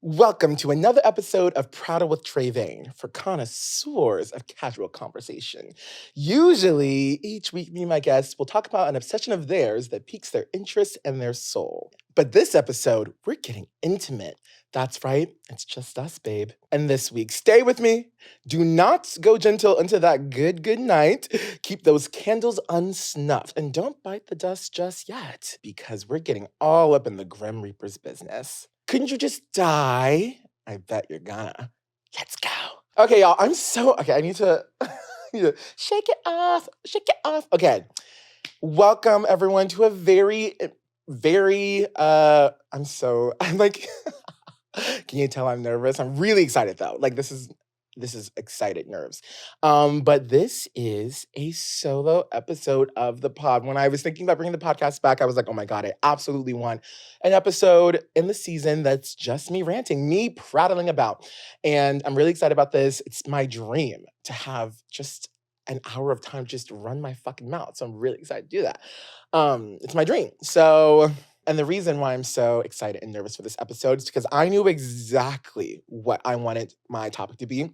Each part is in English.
Welcome to another episode of Prattle with Tré Vayne for connoisseurs of casual conversation. Usually, each week, me and my guests will talk about an obsession of theirs that piques their interest and their soul. But this episode, we're getting intimate. That's right, it's just us, babe. And this week, stay with me. Do not go gentle into that good night. Keep those candles unsnuffed and don't bite the dust just yet because we're getting all up in the Grim Reaper's business. Couldn't you just die? I bet you're gonna. Let's go. Okay, y'all. Okay. I need to, need to shake it off. Shake it off. Okay. Welcome everyone to a I'm like, can you tell I'm nervous? I'm really excited though. Like this is excited nerves. But this is a solo episode of the pod. When I was thinking about bringing the podcast back, I was like, oh my God, I absolutely want an episode in the season that's just me ranting, me prattling about. And I'm really excited about this. It's my dream to have just an hour of time just run my fucking mouth. So I'm really excited to do that. It's my dream. And the reason why I'm so excited and nervous for this episode is because I knew exactly what I wanted my topic to be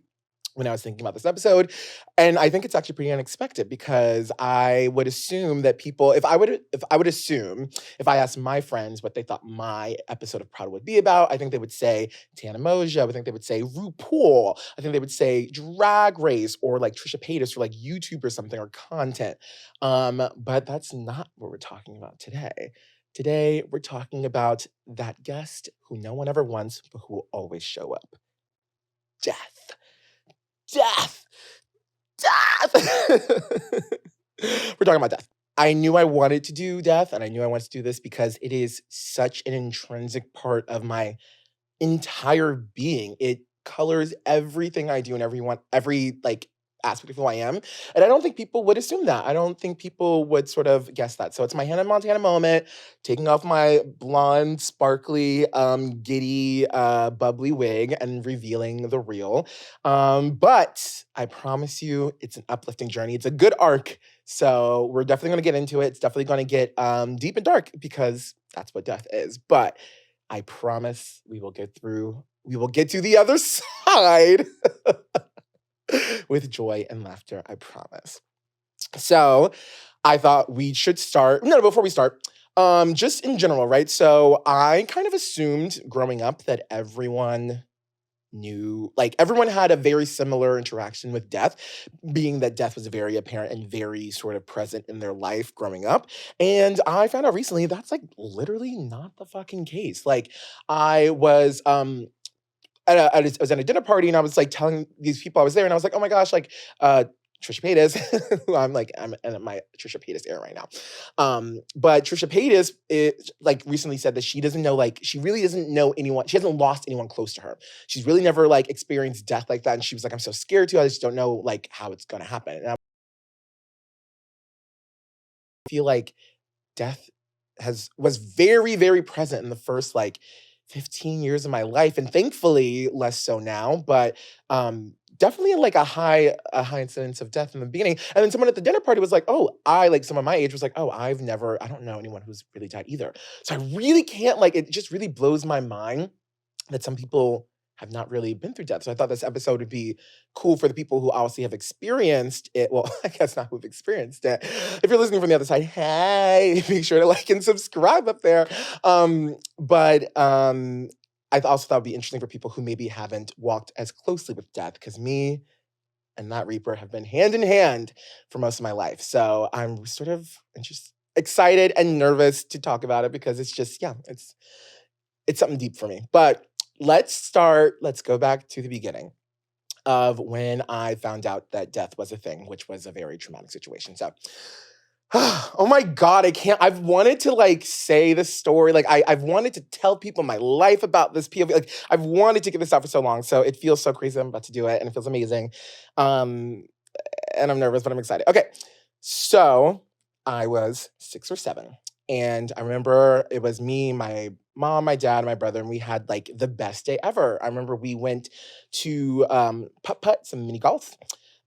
when I was thinking about this episode. And I think it's actually pretty unexpected because I would assume that people, if I asked my friends what they thought my episode of Prattle would be about, I think they would say Tana Moja. I think they would say RuPaul. I think they would say Drag Race or like Trisha Paytas or like YouTube or something or content. But that's not what we're talking about today. Today, we're talking about that guest who no one ever wants, but who will always show up. Death. Death. We're talking about death. I knew I wanted to do death, and I knew I wanted to do this because it is such an intrinsic part of my entire being. It colors everything I do and every like aspect of who I am. And I don't think people would assume that. I don't think people would sort of guess that. So it's my Hannah Montana moment, taking off my blonde, sparkly, giddy, bubbly wig and revealing the real. But I promise you, it's an uplifting journey. It's a good arc. So we're definitely going to get into it. It's definitely going to get deep and dark because that's what death is. But I promise we will get to the other side with joy and laughter, I promise. So I thought we should start. No, before we start, just in general, right? So I kind of assumed growing up that everyone everyone had a very similar interaction with death, being that death was very apparent and very sort of present in their life growing up. And I found out recently that's like literally not the fucking case. Like I was I was at a dinner party and I was like telling these people I was there and I was like, oh my gosh, like Trisha Paytas, who I'm in my Trisha Paytas era right now. But Trisha Paytas like recently said that she doesn't know, like she really doesn't know anyone, she hasn't lost anyone close to her. She's really never like experienced death like that. And she was like, I'm so scared to, I just don't know like how it's gonna happen. And I feel like death was very, very present in the first like 15 years of my life, and thankfully less so now, but definitely like a high incidence of death in the beginning. And then someone at the dinner party was like, oh, I like someone my age was like, oh, I don't know anyone who's really died either. So I really can't, like, it just really blows my mind that some people have not really been through death. So I thought this episode would be cool for the people who obviously have experienced it. Well, I guess not who've experienced it. If you're listening from the other side, hey, make sure to like and subscribe up there. But I also thought it'd be interesting for people who maybe haven't walked as closely with death, because me and that Reaper have been hand in hand for most of my life. So I'm sort of just excited and nervous to talk about it because it's just, yeah, it's something deep for me. But let's go back to the beginning of when I found out that death was a thing, which was a very traumatic situation. So, oh my God, I've wanted to like say this story. Like I've wanted to tell people my life about this POV. Like I've wanted to get this out for so long. So it feels so crazy I'm about to do it and it feels amazing. And I'm nervous, but I'm excited. Okay. So I was 6 or 7. And I remember it was me, my mom, my dad, and my brother, and we had like the best day ever. I remember we went to putt, some mini golf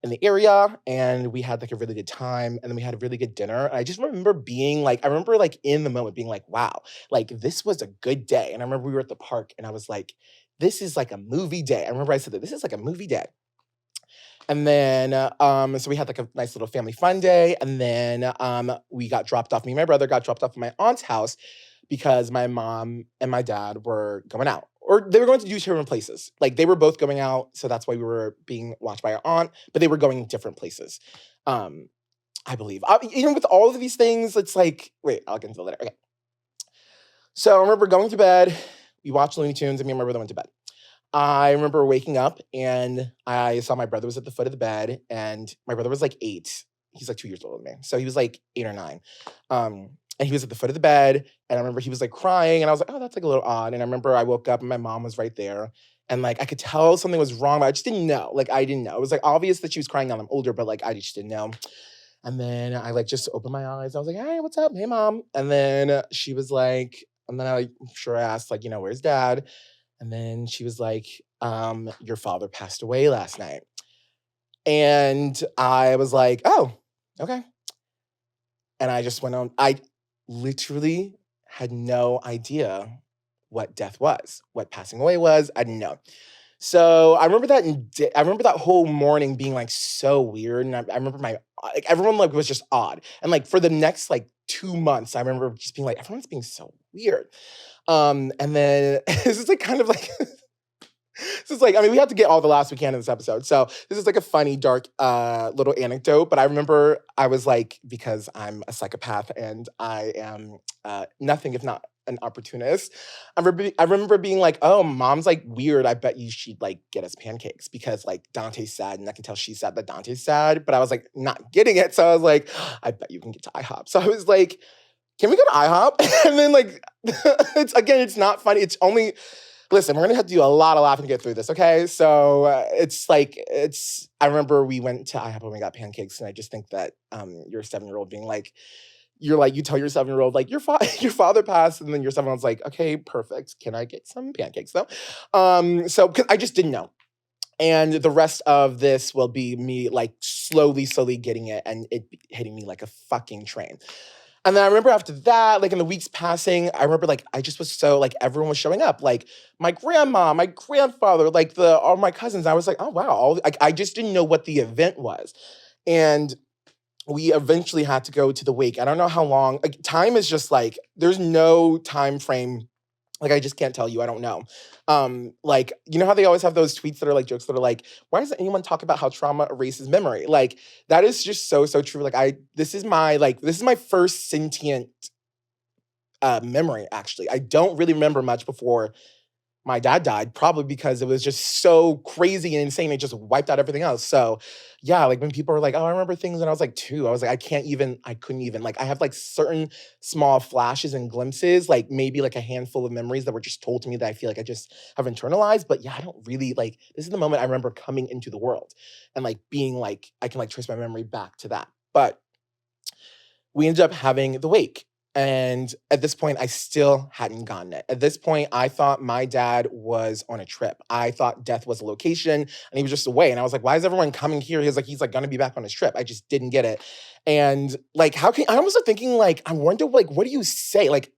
in the area, and we had like a really good time. And then we had a really good dinner. And I just remember being like, I remember like in the moment being like, wow, like this was a good day. And I remember we were at the park and I was like, this is like a movie day. I remember I said that this is like a movie day. And then, so we had like a nice little family fun day. And then we got dropped off. Me and my brother got dropped off at my aunt's house because my mom and my dad were going out. Or they were going to do different places. Like they were both going out. So that's why we were being watched by our aunt. But they were going different places, I believe. Even with all of these things, it's like, wait, I'll get into that later. Okay. So I remember going to bed. We watched Looney Tunes and me and my brother went to bed. I remember waking up and I saw my brother was at the foot of the bed and my brother was like 8. He's like 2 years older than me. So he was like 8 or 9. And he was at the foot of the bed and I remember he was like crying and I was like, oh, that's like a little odd. And I remember I woke up and my mom was right there and like I could tell something was wrong, but I just didn't know. Like I didn't know. It was like obvious that she was crying now I'm older, but like I just didn't know. And then I like just opened my eyes. I was like, hey, what's up? Hey, mom. And then she was like, and then I'm sure I asked like, where's dad? And then she was like, your father passed away last night. And I was like, oh, okay. And I just went on. I literally had no idea what death was, what passing away was. I didn't know. So I remember that whole morning being like so weird. And I remember like everyone like was just odd. And like for the next like 2 months, I remember just being like, everyone's being so weird. And then this is like kind of like this is like, I mean, we have to get all the laughs we can in this episode. So this is like a funny, dark little anecdote. But I remember I was like, because I'm a psychopath and I am nothing if not an opportunist. I remember being like, oh, mom's like weird. I bet you she'd like get us pancakes because like Dante's sad and I can tell she's sad that Dante's sad. But I was like not getting it. So I was like, I bet you can get to IHOP. So I was like, can we go to IHOP? And then like, it's not funny. It's only, listen, we're gonna have to do a lot of laughing to get through this, okay? So I remember we went to IHOP and we got pancakes and I just think that your 7-year-old being like, you tell your 7-year-old like your father passed and then your 7-year-old's like, okay, perfect. Can I get some pancakes though? So, cause I just didn't know. And the rest of this will be me like slowly getting it and it hitting me like a fucking train. And then I remember after that, like in the weeks passing, I remember like I just was so like everyone was showing up, like my grandma, my grandfather, like all my cousins. I was like, oh wow, I just didn't know what the event was, and we eventually had to go to the wake. I don't know how long. Like time is just like there's no time frame. Like I just can't tell you. I don't know. Like you know how they always have those tweets that are like jokes that are like, why doesn't anyone talk about how trauma erases memory? Like that is just so true. Like this is my first sentient memory. Actually, I don't really remember much before my dad died, probably because it was just so crazy and insane. It just wiped out everything else. So yeah, like when people are like, oh, I remember things when I was like 2, I was like, I couldn't even, like I have like certain small flashes and glimpses, like maybe like a handful of memories that were just told to me that I feel like I just have internalized. But yeah, I don't really like, this is the moment I remember coming into the world and like being like, I can like trace my memory back to that. But we ended up having the wake. And at this point, I still hadn't gotten it. At this point, I thought my dad was on a trip. I thought death was a location and he was just away. And I was like, why is everyone coming here? He's like gonna be back on his trip. I just didn't get it. And like, I almost was thinking like, I wonder like, what do you say? Like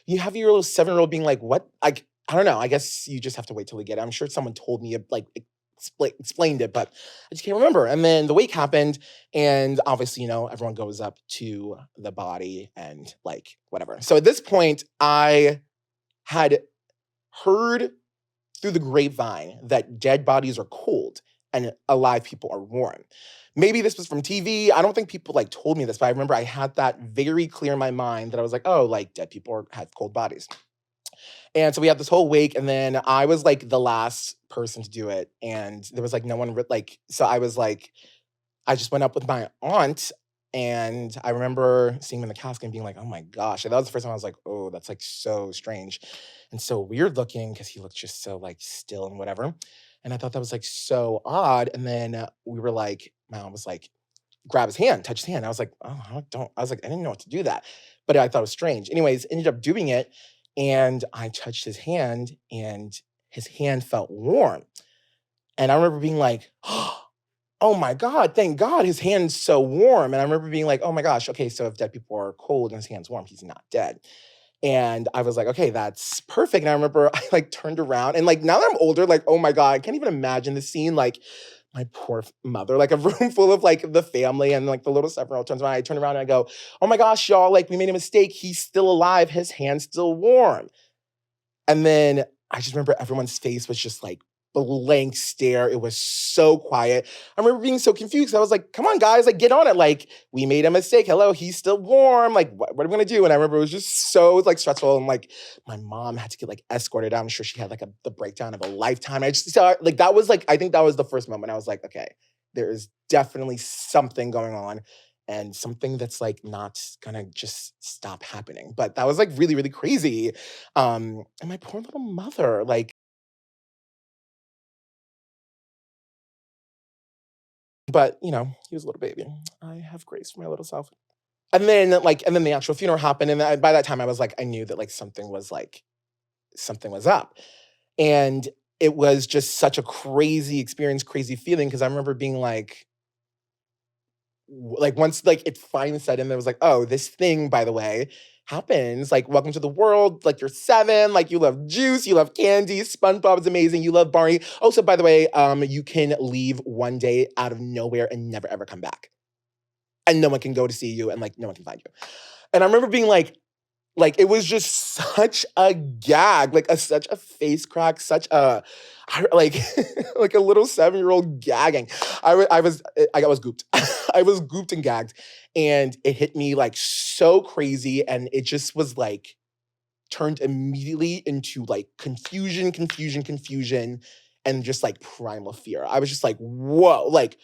you have your little 7-year-old being like, what? Like, I don't know. I guess you just have to wait till we get it. I'm sure someone told me like explained it, but I just can't remember. And then the wake happened, and obviously, everyone goes up to the body and like whatever. So at this point, I had heard through the grapevine that dead bodies are cold and alive people are warm. Maybe this was from TV. I don't think people like told me this, but I remember I had that very clear in my mind that I was like, oh, like dead people have cold bodies. And so we had this whole wake, and then I was like the last person to do it, and there was like no one like. So I was like, I just went up with my aunt, and I remember seeing him in the casket and being like, oh my gosh. And that was the first time I was like, oh, that's like so strange and so weird looking because he looked just so like still and whatever. And I thought that was like so odd. And then we were like, my mom was like, grab his hand, touch his hand. I was like, oh, I was like, I didn't know what to do that, but I thought it was strange. Anyways, ended up doing it. And I touched his hand and his hand felt warm. And I remember being like, oh my God, thank God his hand's so warm. And I remember being like, oh my gosh, okay, so if dead people are cold and his hand's warm, he's not dead. And I was like, "Okay, that's perfect." And I remember I, like, turned around and, like, now that I'm older, like, oh my god, I can't even imagine the scene, like, my poor mother, like, a room full of, like, the family and, like, the little seven-year-old turns around, I turn around and I go, "Oh my gosh, y'all, like, we made a mistake, he's still alive, his hand's still warm." And then I just remember everyone's face was just like blank stare. It was so quiet. I remember being so confused. I was like, come on, guys, like get on it. Like, we made a mistake. Hello, he's still warm. Like, what are we gonna do? And I remember it was just so like stressful. And like my mom had to get like escorted out. I'm sure she had like the breakdown of a lifetime. I just saw like that was like, I think that was the first moment I was like, okay, there is definitely something going on and something that's like not gonna just stop happening. But that was like really, really crazy. And my poor little mother, like, but he was a little baby. I have grace for my little self. And then the actual funeral happened, and by that time, I was like, I knew that something was up, and it was just such a crazy experience, crazy feeling because I remember being like once like it finally set in, there was like, oh, this thing, by the way, happens. Like, welcome to the world. Like, you're seven. Like, you love juice. You love candy. SpongeBob's amazing. You love Barney. Also, by the way, you can leave one day out of nowhere and never ever come back, and no one can go to see you, and like no one can find you. And I remember being like, it was just such a gag, like, such a face crack, such a like like a little seven-year-old gagging. I was gooped. I was gooped and gagged, and it hit me, like, so crazy, and it just was, like, turned immediately into, like, confusion, confusion, confusion, and just, like, primal fear. I was just like, "Whoa," like,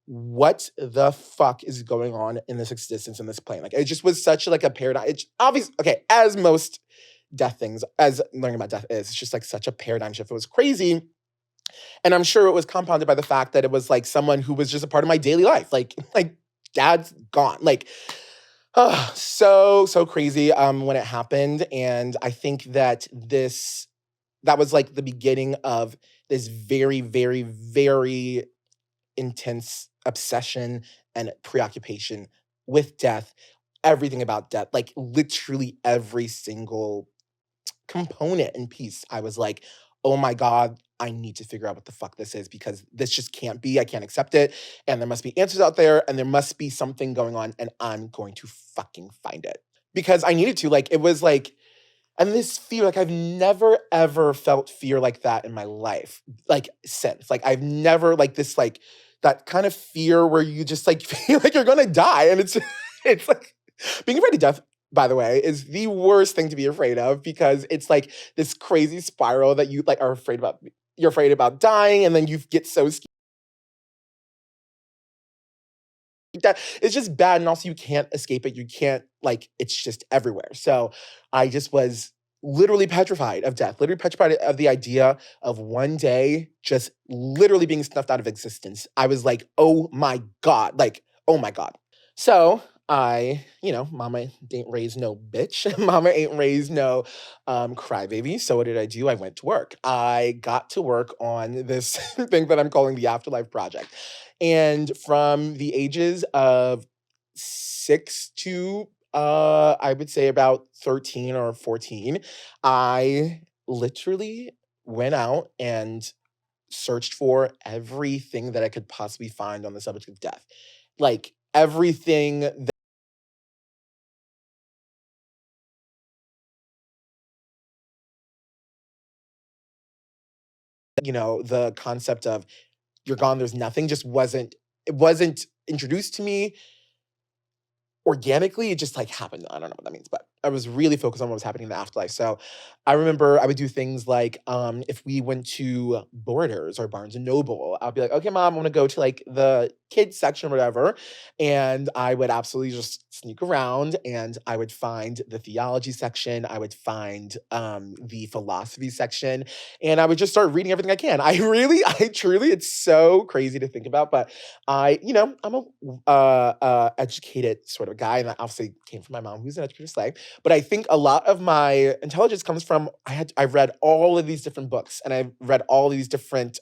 "What the fuck is going on in this existence, in this plane?" Like, it just was such, like, a paradigm it's obvious okay, as most death things as learning about death is, it's just, like, such a paradigm shift. It was crazy, and I'm sure it was compounded by the fact that it was, like, someone who was just a part of my daily life, like, dad's gone, like, so crazy, when it happened, and I think that was, like, the beginning of this very, very, very intense obsession and preoccupation with death, everything about death, like, literally every single component and piece. I was like, "Oh my god, I need to figure out what the fuck this is because this just can't be. I can't accept it, and there must be answers out there, and there must be something going on, and I'm going to fucking find it." Because I needed to, like, it was like and this fear, like, I've never ever felt fear like that in my life, like, since. Like, I've never like, this, like that kind of fear where you just, like, feel like you're gonna die, and it's it's like being afraid of death, by the way, is the worst thing to be afraid of because it's, like, this crazy spiral that you, like, are afraid about you're afraid about dying, and then you get so that it's just bad, and also you can't escape it, you can't like, it's just everywhere, so I just was literally petrified of death, literally petrified of the idea of one day just literally being snuffed out of existence. I was like, "Oh my god," like, "Oh my god." So, mama ain't raised no bitch. Mama ain't raised no, crybaby, so what did I do? I went to work. I got to work on this thing that I'm calling the Afterlife Project, and from the ages of 6 to, I would say about 13 or 14, I literally went out and searched for everything that I could possibly find on the subject of death. Like, everything that the concept of "you're gone, there's nothing" just wasn't introduced to me organically, it just, like, happened. I don't know what that means, but I was really focused on what was happening in the afterlife. So, I remember I would do things like, if we went to Borders or Barnes& and Noble, I'll be like, "Okay, mom, I wanna go to, like, the kids section or whatever," and I would absolutely just sneak around, and I would find the theology section, I would find, the philosophy section, and I would just start reading everything I can. I truly it's so crazy to think about, but I'm a educated sort of guy, and that obviously came from my mom, who's an educated slave. But I think a lot of my intelligence comes from I've read all of these different books, and I've read all these different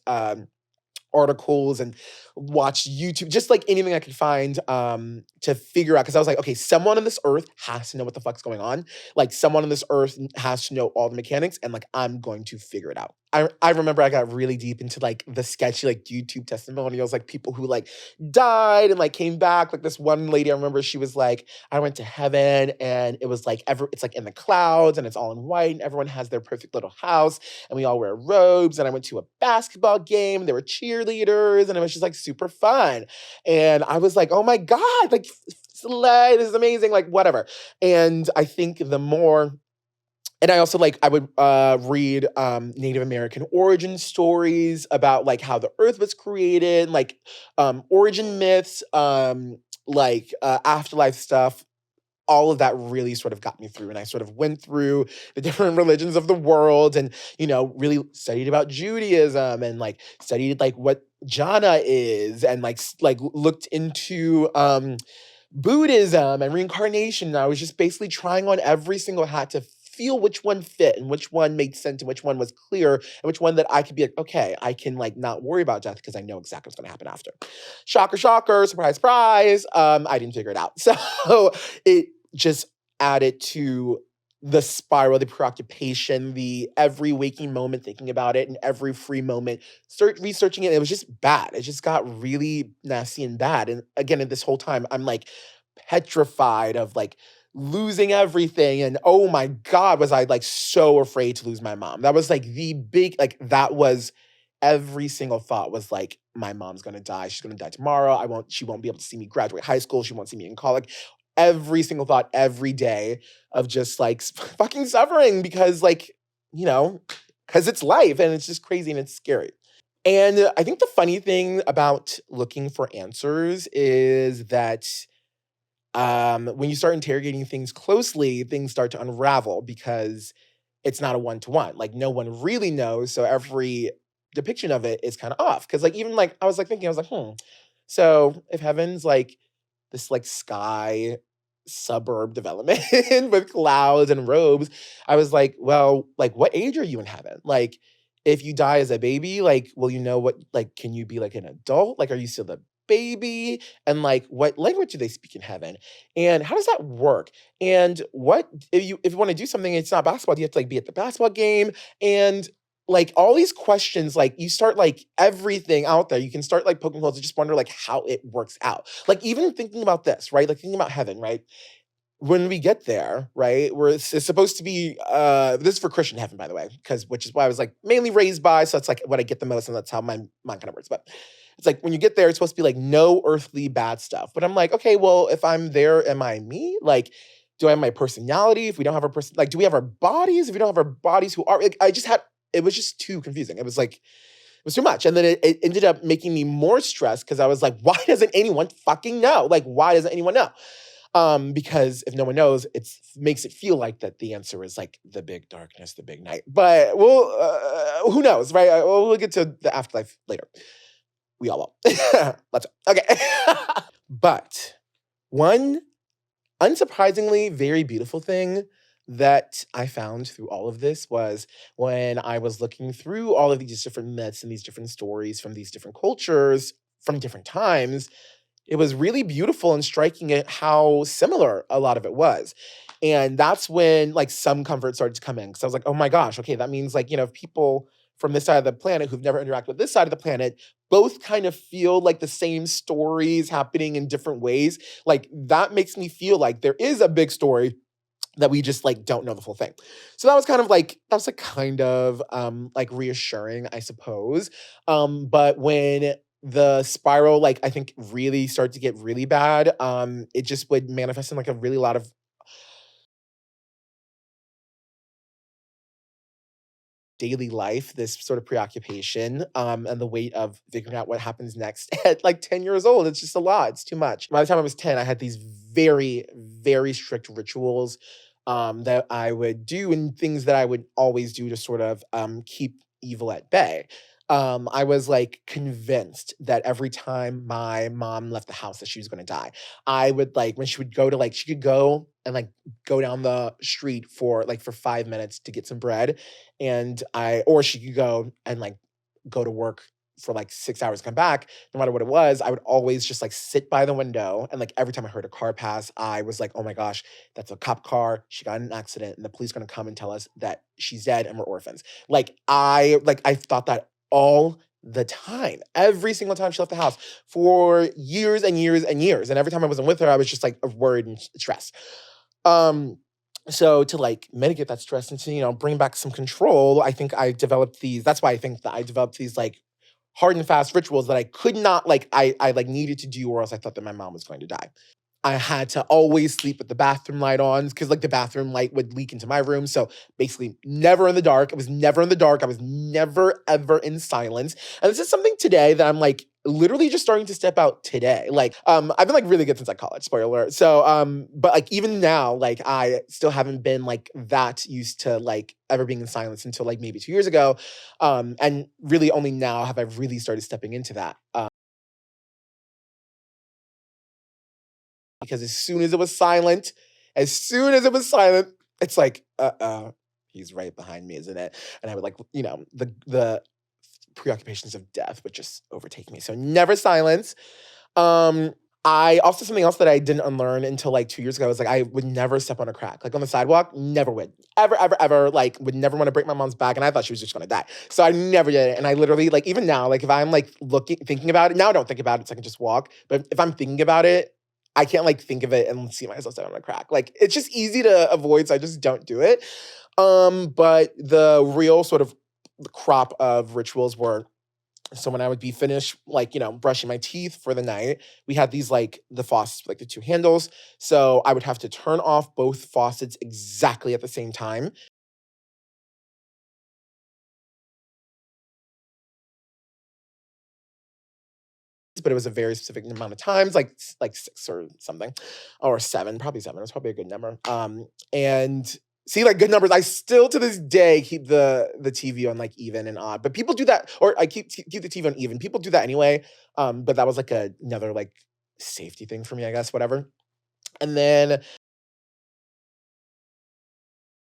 articles and watched YouTube, just like anything I could find to figure out. Cause I was like, okay, someone on this earth has to know what the fuck's going on. Like someone on this earth has to know all the mechanics, and like I'm going to figure it out. I remember I got really deep into like the sketchy like YouTube testimonials, like people who like died and like came back. Like this one lady, I remember she was like, I went to heaven and it was like it's like in the clouds and it's all in white and everyone has their perfect little house and we all wear robes. And I went to a basketball game, there were cheerleaders, and it was just like super fun. And I was like, oh my God, like slay, this is amazing, like whatever. And I think the more and I also like I would read Native American origin stories about like how the earth was created, like origin myths, afterlife stuff. All of that really sort of got me through, and I sort of went through the different religions of the world and, really studied about Judaism and like studied like what jhana is and like looked into Buddhism and reincarnation. And I was just basically trying on every single hat to feel which one fit and which one made sense and which one was clear and which one that I could be like, okay, I can like not worry about death because I know exactly what's going to happen after. Shocker, shocker, surprise, surprise. I didn't figure it out. So it just added to the spiral, the preoccupation, the every waking moment thinking about it and every free moment researching it. It was just bad. It just got really nasty and bad. And again, this whole time, I'm like petrified of like losing everything. And oh my God, was I like so afraid to lose my mom. That was like the big, like that was every single thought was like, my mom's gonna die. She's gonna die tomorrow. She won't be able to see me graduate high school. She won't see me in college. Every single thought every day of just like fucking suffering because like, because it's life and it's just crazy and it's scary. And I think the funny thing about looking for answers is that when you start interrogating things closely, things start to unravel because it's not a one-to-one. Like no one really knows. So every depiction of it is kind of off. Cause like even like I was like thinking, I was like, so if heaven's like this like sky suburb development with clouds and robes, I was like, well, like what age are you in heaven? Like if you die as a baby, like will you know what like can you be like an adult? Like are you still a baby? And like what language do they speak in heaven? And how does that work? And what if you want to do something, it's not basketball, do you have to like be at the basketball game? And like all these questions, like you start like everything out there. You can start like poking holes and just wonder like how it works out. Like even thinking about this, right? Like thinking about heaven, right? When we get there, right? Where it's supposed to be this is for Christian heaven, by the way, which is why I was like mainly raised by, so that's like what I get the most, and that's how my mind kind of works. But it's like when you get there, it's supposed to be like no earthly bad stuff. But I'm like, okay, well, if I'm there, am I me? Like, do I have my personality? If we don't have our person, like, do we have our bodies? If we don't have our bodies, who are like, it was just too confusing. It was like, it was too much. And then it ended up making me more stressed because I was like, why doesn't anyone fucking know? Like, why doesn't anyone know? Because if no one knows, it makes it feel like that the answer is like the big darkness, the big night. But who knows, right? We'll get to the afterlife later. We all will. Let's okay. But one unsurprisingly very beautiful thing that I found through all of this was when I was looking through all of these different myths and these different stories from these different cultures from different times. It was really beautiful and striking at how similar a lot of it was. And that's when like some comfort started to come in. Cause I was like, oh my gosh, okay, that means like, if people from this side of the planet who've never interacted with this side of the planet both kind of feel like the same stories happening in different ways. Like that makes me feel like there is a big story that we just like don't know the full thing. So that was kind of like kind of like reassuring, I suppose. But when the spiral like I think really started to get really bad, it just would manifest in like a really lot of daily life, this sort of preoccupation, and the weight of figuring out what happens next at like 10 years old. It's just a lot. It's too much. By the time I was 10, I had these very, very strict rituals that I would do and things that I would always do to sort of keep evil at bay. I was like convinced that every time my mom left the house that she was going to die. I would like when she would go to like she could go and like go down the street for 5 minutes to get some bread, and or she could go and like go to work for like 6 hours, come back, no matter what it was, I would always just like sit by the window. And like every time I heard a car pass, I was like, oh my gosh, that's a cop car. She got in an accident and the police gonna come and tell us that she's dead and we're orphans. I thought that all the time, every single time she left the house for years and years and years. And every time I wasn't with her, I was just like worried and stressed. So to like mitigate that stress and to, bring back some control, I think I developed these. That's why I think that I developed these like hard and fast rituals that I could not like, I like needed to do, or else I thought that my mom was going to die. I had to always sleep with the bathroom light on because like the bathroom light would leak into my room. So basically never in the dark. I was never in the dark. I was never ever in silence. And this is something today that I'm like literally just starting to step out today. I've been like really good since like college, spoiler alert. So but like even now, like I still haven't been like that used to like ever being in silence until like maybe 2 years ago. And really only now have I really started stepping into that. Because as soon as it was silent, it's like, he's right behind me, isn't it? And I would like, the preoccupations of death would just overtake me. So never silence. Um, I also something else that I didn't unlearn until like 2 years ago was like I would never step on a crack. Like on the sidewalk, never would. Ever, ever, ever, like would never want to break my mom's back. And I thought she was just gonna die. So I never did it. And I literally, like, even now, like if I'm like thinking about it, now I don't think about it, so I can just walk. But if I'm thinking about it, I can't like think of it and see myself stepping on a crack. Like it's just easy to avoid, so I just don't do it. But the real sort of crop of rituals were, so when I would be finished, like, brushing my teeth for the night, we had these like the faucets, like the two handles. So I would have to turn off both faucets exactly at the same time. But it was a very specific amount of times, like 6 or something, or 7, probably 7. It was probably a good number. And see, like good numbers, I still to this day keep the TV on like even and odd. But people do that, or I keep the TV on even. People do that anyway. But that was like another like safety thing for me, I guess, whatever. And then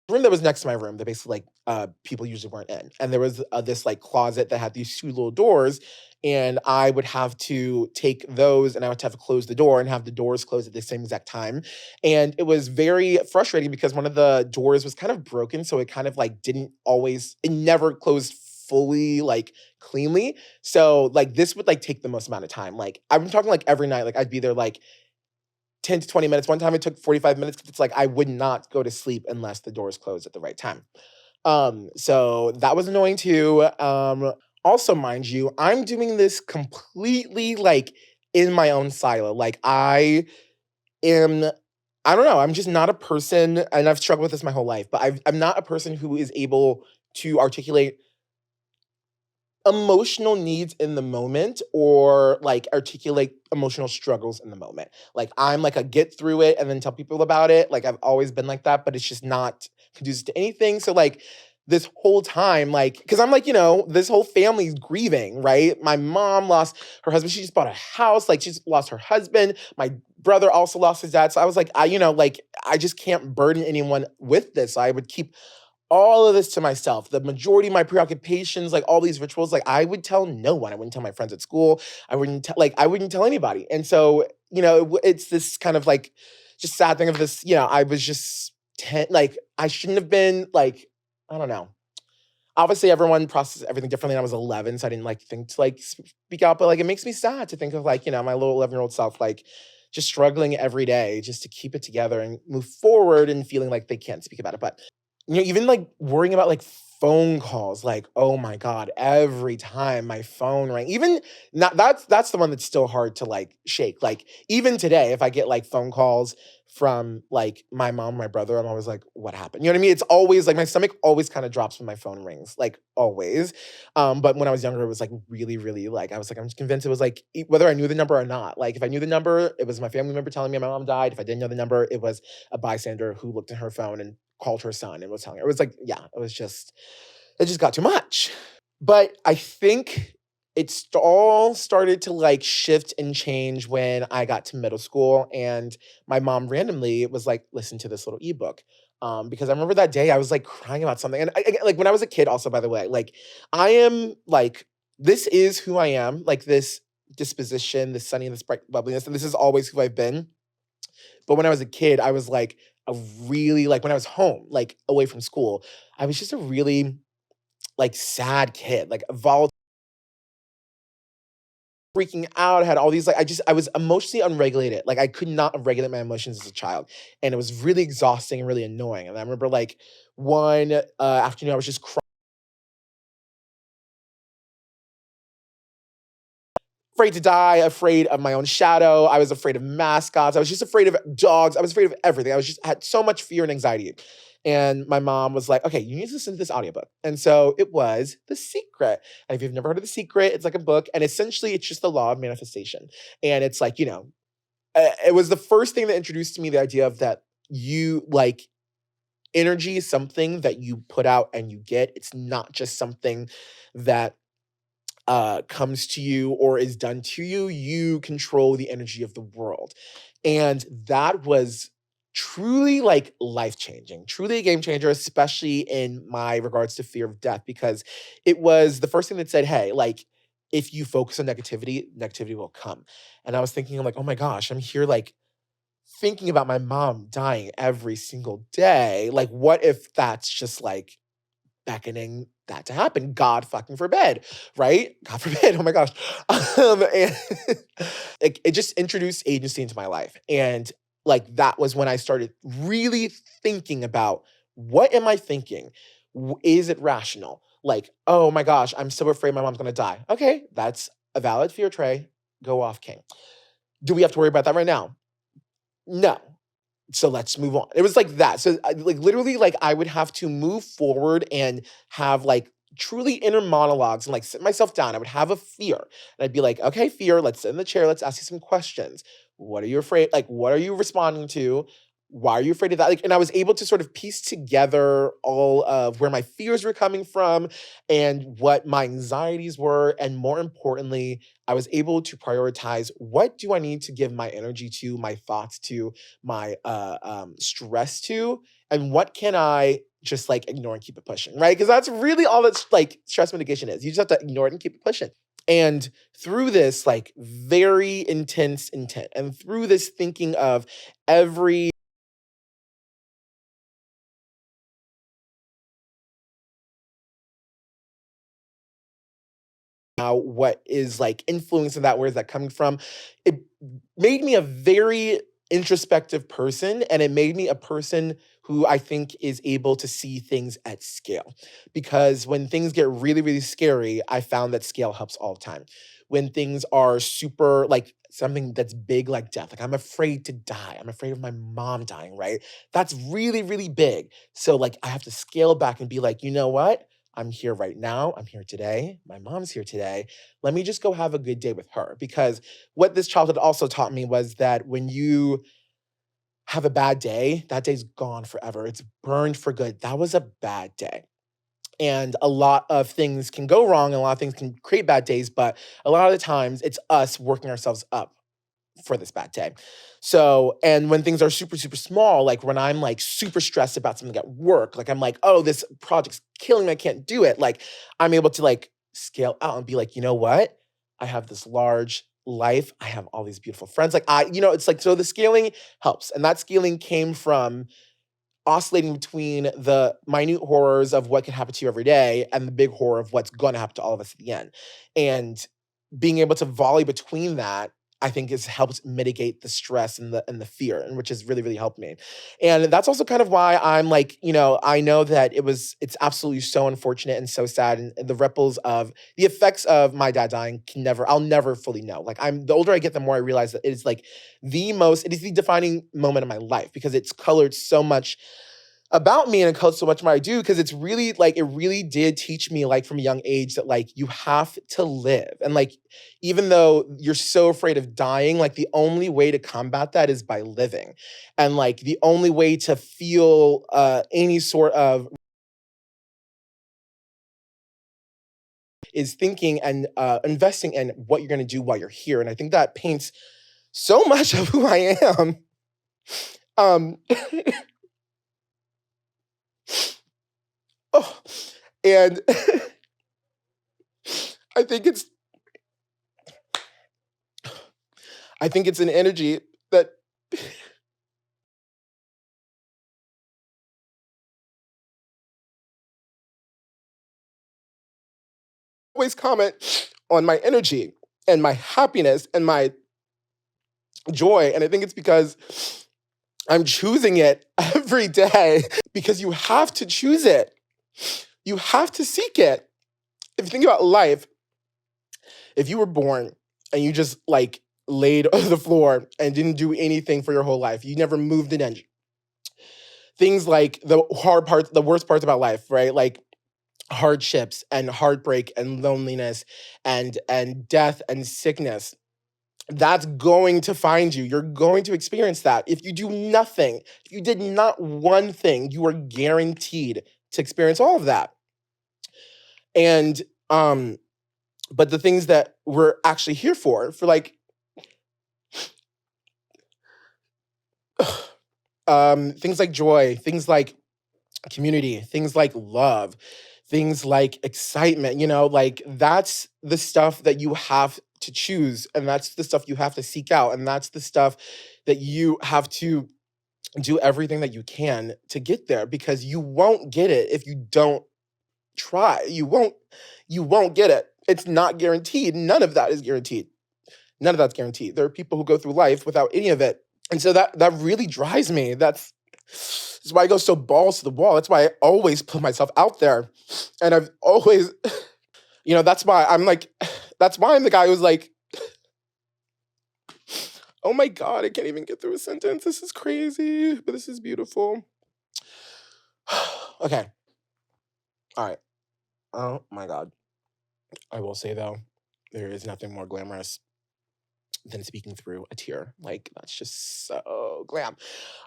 room that was next to my room that basically like people usually weren't in, and there was this like closet that had these two little doors, and I would have to take those and I would have to close the door and have the doors closed at the same exact time. And it was very frustrating because one of the doors was kind of broken, so it kind of like didn't always, it never closed fully like cleanly. So like this would like take the most amount of time. Like I'm talking like every night, like I'd be there like 10 to 20 minutes. One time it took 45 minutes 'cause it's like I would not go to sleep unless the doors closed at the right time. So that was annoying too. Also, mind you, I'm doing this completely like in my own silo. Like am, I don't know, I'm just not a person, and I've struggled with this my whole life, but I'm not a person who is able to articulate emotional needs in the moment or like articulate emotional struggles in the moment. Like I'm like a get through it and then tell people about it. Like I've always been like that, but it's just not conducive to anything. So like this whole time, like, because I'm like, this whole family's grieving, right? My mom lost her husband. She just bought a house. Like she's lost her husband. My brother also lost his dad. So I was like, like I just can't burden anyone with this. So I would keep all of this to myself. The majority of my preoccupations, like all these rituals, like I would tell no one. I wouldn't tell my friends at school. I wouldn't tell anybody. And so, it's this kind of like just sad thing of this, I was just like I shouldn't have been like, I don't know. Obviously everyone processes everything differently. And I was 11, so I didn't like think to like speak out, but like it makes me sad to think of like, my little 11-year-old self like just struggling every day just to keep it together and move forward and feeling like they can't speak about it. But even like worrying about like phone calls, like, oh my God, every time my phone rang, even not that's the one that's still hard to like shake. Like even today, if I get like phone calls from like my mom, my brother, I'm always like, what happened? You know what I mean? It's always like my stomach always kind of drops when my phone rings, like always. But when I was younger, it was like really, really like I was like, I'm just convinced it was like whether I knew the number or not. Like if I knew the number, it was my family member telling me my mom died. If I didn't know the number, it was a bystander who looked at her phone and called her son and was telling her. It was like, yeah, it just got too much. But I think all started to like shift and change when I got to middle school and my mom randomly was like, listen to this little ebook. Because I remember that day I was like crying about something. And like when I was a kid, also, by the way, like I am like this is who I am, like this disposition, this sunny and this bright bubbliness, and this is always who I've been. But when I was a kid, I was like a really like when I was home, like away from school, I was just a really like sad kid, like volatile, freaking out. I had all these like I was emotionally unregulated. Like I could not regulate my emotions as a child, and it was really exhausting and really annoying. And I remember like one afternoon, I was just afraid to die, afraid of my own shadow. I was afraid of mascots. I was just afraid of dogs. I was afraid of everything. I was just had so much fear and anxiety. And my mom was like, okay, you need to listen to this audiobook. And so it was The Secret. And if you've never heard of The Secret, it's like a book. And essentially, it's just the law of manifestation. And it's like, it was the first thing that introduced to me the idea of that you like energy is something that you put out and you get. It's not just something that comes to you or is done to you. You control the energy of the world. And that was truly like life changing, truly a game changer, especially in my regards to fear of death, because it was the first thing that said, hey, like, if you focus on negativity, negativity will come. And I was thinking, I'm like, oh my gosh, I'm here like thinking about my mom dying every single day. Like, what if that's just like beckoning that to happen? God fucking forbid, right? God forbid. Oh my gosh. And it just introduced agency into my life. And like that was when I started really thinking about what am I thinking? Is it rational? Like, oh my gosh, I'm so afraid my mom's gonna die. Okay, that's a valid fear, Trey. Go off, King. Do we have to worry about that right now? No. So let's move on. It was like that. So like literally like I would have to move forward and have like truly inner monologues and like sit myself down. I would have a fear and I'd be like, okay, fear, let's sit in the chair. Let's ask you some questions. What are you afraid? Like, what are you responding to? Why are you afraid of that? Like, and I was able to sort of piece together all of where my fears were coming from and what my anxieties were. And more importantly, I was able to prioritize what do I need to give my energy to, my thoughts to, my stress to, and what can I just like ignore and keep it pushing, right? Because that's really all that's like stress mitigation is. You just have to ignore it and keep it pushing. And through this like very intense intent and through this thinking of every now what is like influencing that, where is that coming from, it made me a very introspective person, and it made me a person who I think is able to see things at scale. Because when things get really, really scary, I found that scale helps all the time. When things are super like something that's big like death, like I'm afraid to die, I'm afraid of my mom dying, right? That's really, really big. So like I have to scale back and be like, you know what? I'm here right now. I'm here today. My mom's here today. Let me just go have a good day with her. Because what this childhood also taught me was that when you have a bad day, that day's gone forever. It's burned for good. That was a bad day. And a lot of things can go wrong and a lot of things can create bad days, but a lot of the times it's us working ourselves up for this bad day. So, and when things are super, super small, like when I'm like super stressed about something at work, like I'm like, oh, this project's killing me, I can't do it. Like I'm able to like scale out and be like, you know what? I have this large life. I have all these beautiful friends. Like it's like, so the scaling helps. And that scaling came from oscillating between the minute horrors of what can happen to you every day and the big horror of what's going to happen to all of us at the end. And being able to volley between that, I think has helped mitigate the stress and the fear, and which has really, really helped me. And that's also kind of why I'm like, I know that it's absolutely so unfortunate and so sad. And the ripples of the effects of my dad dying I'll never fully know. Like the older I get, the more I realize that it is like it is the defining moment of my life because it's colored so much about me and it colored so much of what I do because it's really like it really did teach me like from a young age that like you have to live. And like even though you're so afraid of dying, like the only way to combat that is by living. And like the only way to feel any sort of is thinking and investing in what you're going to do while you're here. And I think that paints so much of who I am. Um oh, and I think it's I think it's an energy that always comment on my energy and my happiness and my joy. And I think it's because I'm choosing it every day because you have to choose it. You have to seek it. If you think about life, if you were born and you just like laid on the floor and didn't do anything for your whole life, you never moved an inch. Things like the hard parts, the worst parts about life, right? Like hardships and heartbreak and loneliness and death and sickness. That's going to find you. You're going to experience that. If you do nothing, if you did not one thing, you are guaranteed to experience all of that. And but the things that we're actually here for like things like joy, things like community, things like love, things like excitement, like that's the stuff that you have to choose and that's the stuff you have to seek out and that's the stuff that you have to do everything that you can to get there because you won't get it if you don't try. You won't get it. It's not guaranteed. None of that is guaranteed. None of that's guaranteed. There are people who go through life without any of it. And so that really drives me. That's why I go so balls to the wall. That's why I always put myself out there. And I've always, that's why that's why I'm the guy who's like, oh my God, I can't even get through a sentence. This is crazy, but this is beautiful. Okay. All right. Oh my God. I will say though, there is nothing more glamorous than speaking through a tear. Like that's just so glam.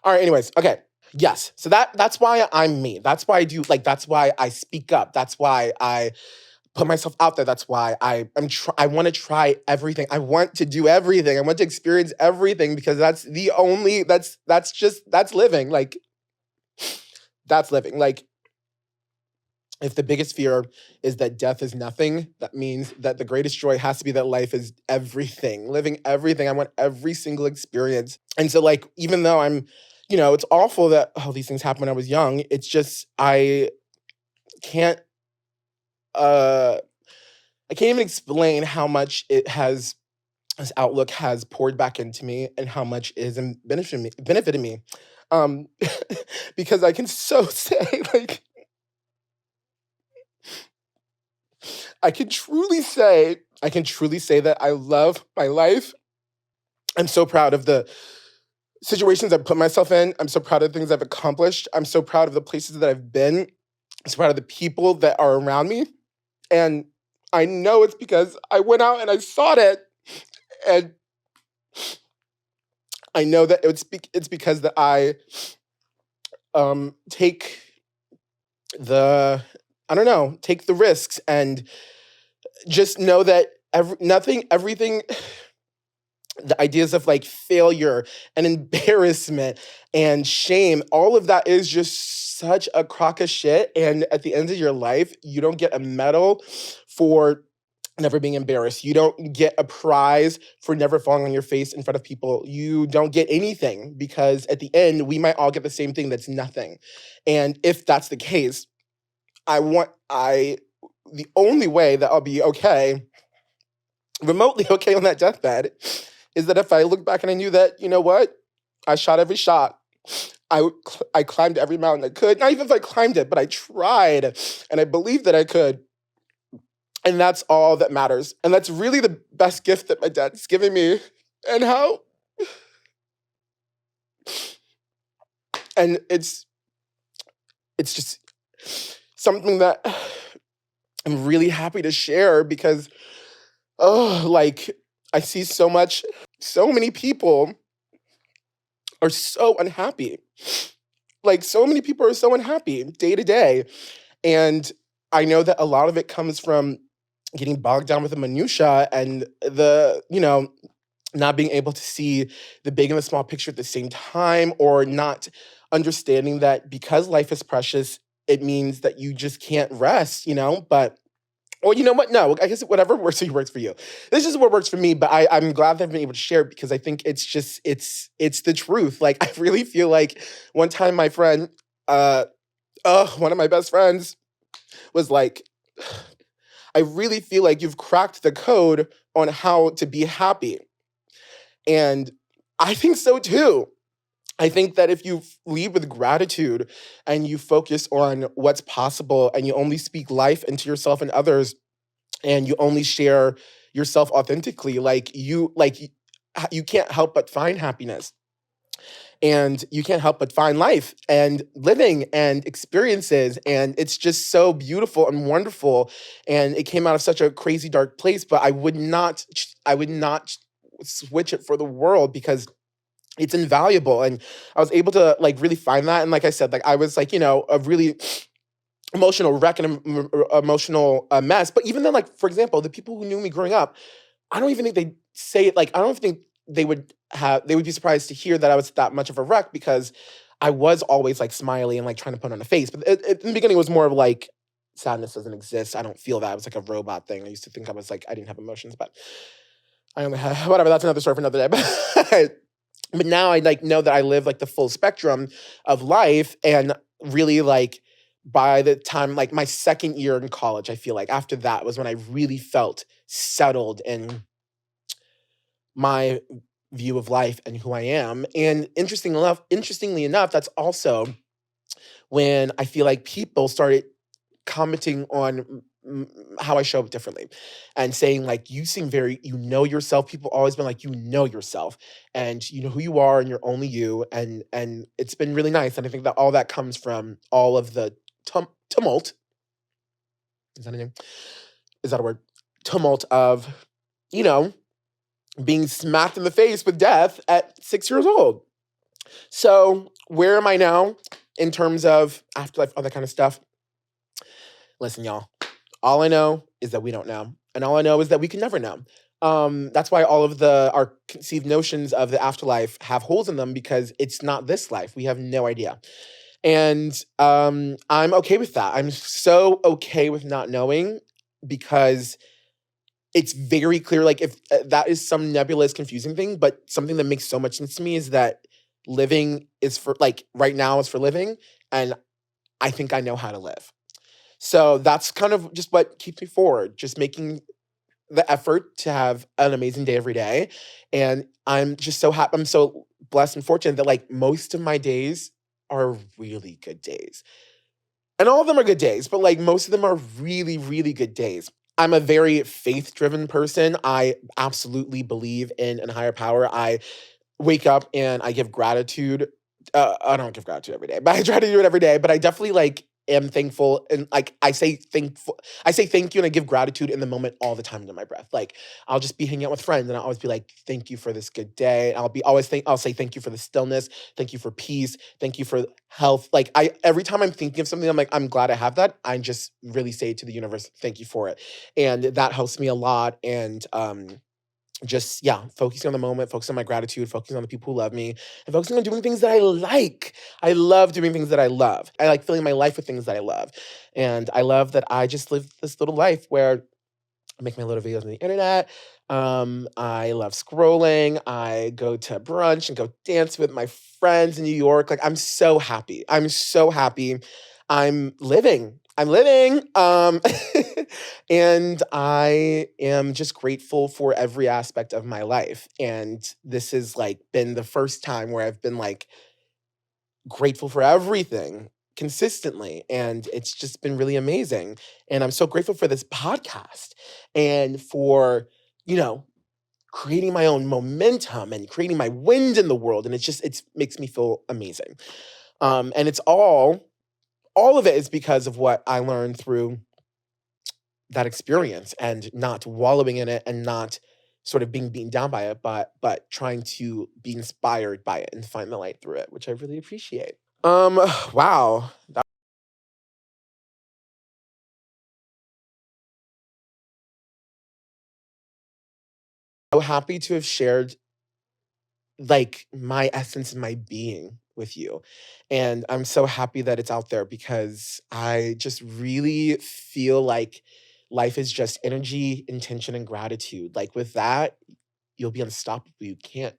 All right, anyways, okay. Yes. So that's why I'm me. That's why I do that's why I speak up. That's why I put myself out there. That's why I want to try everything. I want to do everything. I want to experience everything because that's living. Like that's living. Like if the biggest fear is that death is nothing, that means that the greatest joy has to be that life is everything, living everything. I want every single experience. And so like, even though it's awful that these things happened when I was young, it's just, I can't even explain how much this outlook has poured back into me and how much it has benefited me. Because I can so say like, I can truly say that I love my life. I'm so proud of the situations I've put myself in. I'm so proud of the things I've accomplished. I'm so proud of the places that I've been. I'm so proud of the people that are around me. And I know it's because I went out and I sought it. And I know that it's because that I take the risks and just know that everything, the ideas of like failure and embarrassment and shame, all of that is just such a crock of shit. And at the end of your life, you don't get a medal for never being embarrassed. You don't get a prize for never falling on your face in front of people. You don't get anything because at the end, we might all get the same thing that's nothing. And if that's the case, the only way that I'll be okay, remotely okay on that deathbed, is that if I look back and I knew that, you know what, I shot every shot. I climbed every mountain I could. Not even if I climbed it, but I tried and I believed that I could. And that's all that matters. And that's really the best gift that my dad's given me. And it's just something that I'm really happy to share because, I see so many people are so unhappy. Like, so many people are so unhappy day to day. And I know that a lot of it comes from getting bogged down with the minutia and not being able to see the big and the small picture at the same time, or not understanding that because life is precious, it means that you just can't rest, But Well, you know what? No, I guess whatever works for you works for you. This is what works for me, but I'm glad that I've been able to share it because I think it's just it's the truth. Like I really feel like one time my friend, uh, one of my best friends was like, I really feel like you've cracked the code on how to be happy. And I think so too. I think that if you lead with gratitude and you focus on what's possible and you only speak life into yourself and others and you only share yourself authentically, you can't help but find happiness and you can't help but find life and living and experiences, and it's just so beautiful and wonderful. And it came out of such a crazy dark place, but I would not switch it for the world because it's invaluable. And I was able to like really find that. And like I said, like I was like, a really emotional wreck and emotional mess. But even then, like for example, the people who knew me growing up, I don't even think they'd say it. Like I don't think they would be surprised to hear that I was that much of a wreck because I was always like smiley and like trying to put on a face. But in the beginning, it was more of like sadness doesn't exist. I don't feel that. It was like a robot thing. I used to think I was like I didn't have emotions, but I only have whatever. That's another story for another day. But now I like know that I live like the full spectrum of life, and really like by the time like my second year in college, I feel like after that was when I really felt settled in my view of life and who I am. And interestingly enough, that's also when I feel like people started commenting on how I show up differently and saying like you know yourself. People always been like you know yourself and you know who you are and you're only you, and it's been really nice. And I think that all that comes from all of the tumult. Is that a name? Is that a word? Tumult of you know being smacked in the face with death at 6 years old. So where am I now in terms of afterlife, all that kind of stuff? Listen, y'all. All I know is that we don't know. And all I know is that we can never know. That's why all of our conceived notions of the afterlife have holes in them because it's not this life. We have no idea. And I'm okay with that. I'm so okay with not knowing because it's very clear. Like, if that is some nebulous, confusing thing, but something that makes so much sense to me is that living is for, like, right now is for living. And I think I know how to live. So that's kind of just what keeps me forward, just making the effort to have an amazing day every day. And I'm just so happy. I'm so blessed and fortunate that like most of my days are really good days. And all of them are good days, but like most of them are really, really good days. I'm a very faith driven person. I absolutely believe in a higher power. I wake up and I give gratitude. I don't give gratitude every day, but I try to do it every day. But I definitely like am thankful, and like I say thank you and I give gratitude in the moment all the time under my breath. Like I'll just be hanging out with friends and I'll always be like, thank you for this good day. I'll say thank you for the stillness, thank you for peace, thank you for health. Like I every time I'm thinking of something, I'm like, I'm glad I have that. I just really say to the universe, thank you for it. And that helps me a lot. And just yeah, focusing on the moment, focusing on my gratitude, focusing on the people who love me, and focusing on doing things that I like. I love doing things that I love. I like filling my life with things that I love. And I love that I just live this little life where I make my little videos on the internet. I love scrolling. I go to brunch and go dance with my friends in New York. Like I'm so happy. I'm so happy. I'm living. I'm living. And I am just grateful for every aspect of my life. And this has like been the first time where I've been like grateful for everything consistently. And it's just been really amazing. And I'm so grateful for this podcast and for, you know, creating my own momentum and creating my wind in the world. And it's makes me feel amazing. And it's all of it is because of what I learned through that experience and not wallowing in it and not sort of being beaten down by it, but trying to be inspired by it and find the light through it, which I really appreciate. Wow. So happy to have shared like my essence and my being with you. And I'm so happy that it's out there because I just really feel like life is just energy, intention, and gratitude. Like with that, you'll be unstoppable. You can't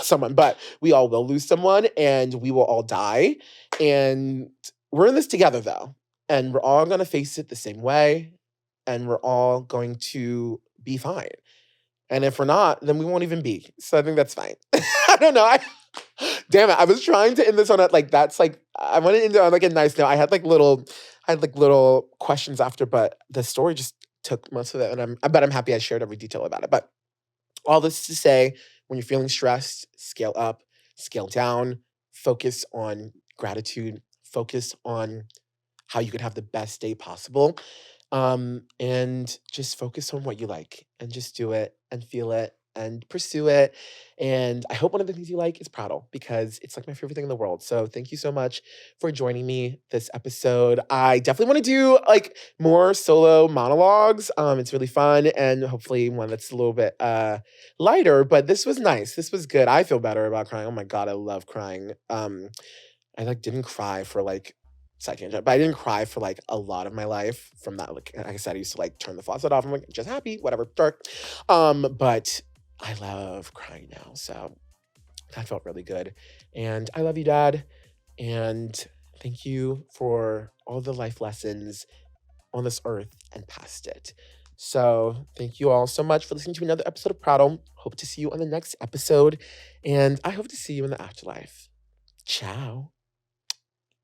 someone, but we all will lose someone and we will all die. And we're in this together though. And we're all gonna face it the same way. And we're all going to be fine. And if we're not, then we won't even be. So I think that's fine. I don't know. Damn it. I was trying to end this on a like that's like I wanted to end it on like a nice note. I had like little questions after, but the story just took most of it. And I'm happy I shared every detail about it. But all this to say, when you're feeling stressed, scale up, scale down, focus on gratitude, focus on how you could have the best day possible. And just focus on what you like and just do it and feel it and pursue it. And I hope one of the things you like is Prattle because it's like my favorite thing in the world. So thank you so much for joining me this episode. I definitely want to do like more solo monologues. It's really fun and hopefully one that's a little bit lighter, but this was nice. This was good. I feel better about crying. Oh my God, I love crying. I like didn't cry for like second, but I didn't cry for like a lot of my life from that. Like I said, I used to like turn the faucet off. I'm like just happy, whatever, dark. But I love crying now, so that felt really good. And I love you, Dad. And thank you for all the life lessons on this earth and past it. So thank you all so much for listening to another episode of Prattle. Hope to see you on the next episode, and I hope to see you in the afterlife. Ciao.